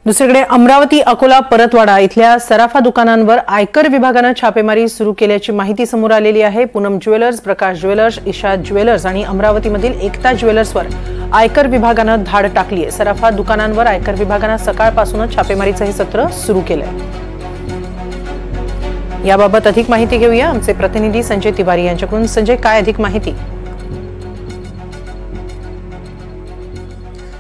दुसरीकडे अमरावती, अकोला, परतवाडा इथल्या सराफा दुकानांवर आयकर विभागाने छापेमारी सुरू केल्याची माहिती समोर आलेली आहे। पूनम ज्वेलर्स, प्रकाश ज्वेलर्स, ईशा ज्वेलर्स आणि अमरावतीमधील एकता ज्वेलर्सवर आयकर विभागाने धाड टाकली आहे। सराफा दुकानांवर आयकर विभागाने सकाळपासूनच छापेमारीचे हे सत्र सुरू केलंय। याबाबत अधिक माहिती घेऊया आमचे प्रतिनिधी संजय तिवारी यांच्याकडून। संजय, काय अधिक माहिती?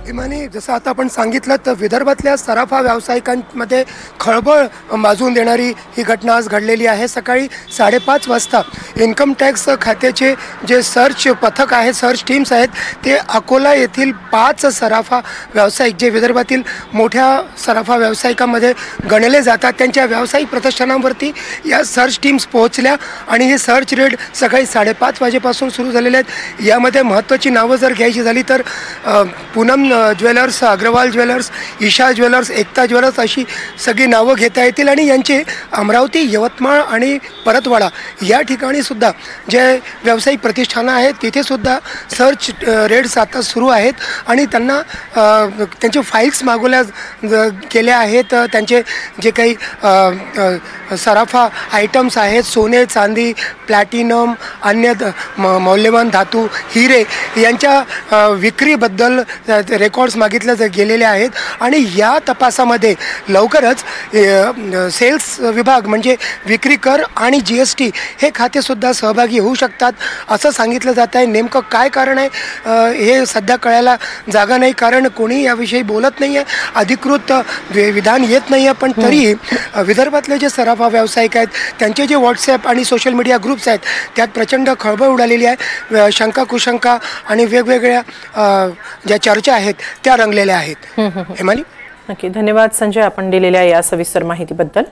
इमानी, जसं आता आपण सांगितलं तर विदर्भातल्या सराफा व्यावसायिकांमध्ये खळबळ माजवून देणारी ही घटना आज घडलेली आहे। सकाळी 5:30 वाजता इन्कम टॅक्स खात्याचे जे सर्च पथक आहे, सर्च टीम्स आहेत, ते अकोला येथील 5 सराफा व्यावसायिक जे विदर्भातील मोठ्या सराफा व्यावसायिकांमध्ये गणले जातात, त्यांच्या व्यावसायिक प्रतिष्ठानांवरती या सर्च टीम्स पोहोचल्या आणि हे सर्च रेड सकाळी 5:30 वाजेपासून सुरू झालेले आहेत। यामध्ये महत्त्वाची नावं जर घ्यायची झाली तर Poonam jewellers, Agarwal jewellers, Isha jewellers, Ekta jewellers अशी सगळी नावं घेता येतील आणि यांचे अमरावती, यवतमाळ आणि परतवाडा या ठिकाणी सुद्धा जे व्यावसायिक प्रतिष्ठानं आहेत तिथे सुद्धा सर्च रेड्स आता सुरू आहेत आणि त्यांना त्यांचे फाईल्स मागवल्या गेल्या आहेत। त्यांचे जे काही सराफा आयटम्स आहेत, सोने, चांदी, प्लॅटिनम, अन्य मौल्यवान धातू, हिरे यांच्या विक्रीबद्दल रेकॉर्ड्स मागितले गेलेले आहेत आणि या तपासामध्ये लवकरच सेल्स विभाग म्हणजे विक्री कर आणि GST हे खातेसुद्धा सहभागी होऊ शकतात असं सांगितलं जात आहे। नेमकं काय कारण आहे हे सध्या कळायला जागा नाही, कारण कोणी याविषयी बोलत नाही आहे, अधिकृत विधान येत नाही आहे। पण तरी विदर्भातले जे सराफा व्यावसायिक आहेत त्यांचे जे व्हॉट्सॲप आणि सोशल मीडिया ग्रुप्स आहेत त्यात प्रचंड खळबळ उडालेली आहे। शंका कुशंका आणि वेगवेगळ्या ज्या चर्चा आहेत त्या रंगलेल्या आहेत। हेमाली, नक्की धन्यवाद संजय, आपण दिलेल्या या सविस्तर माहितीबद्दल।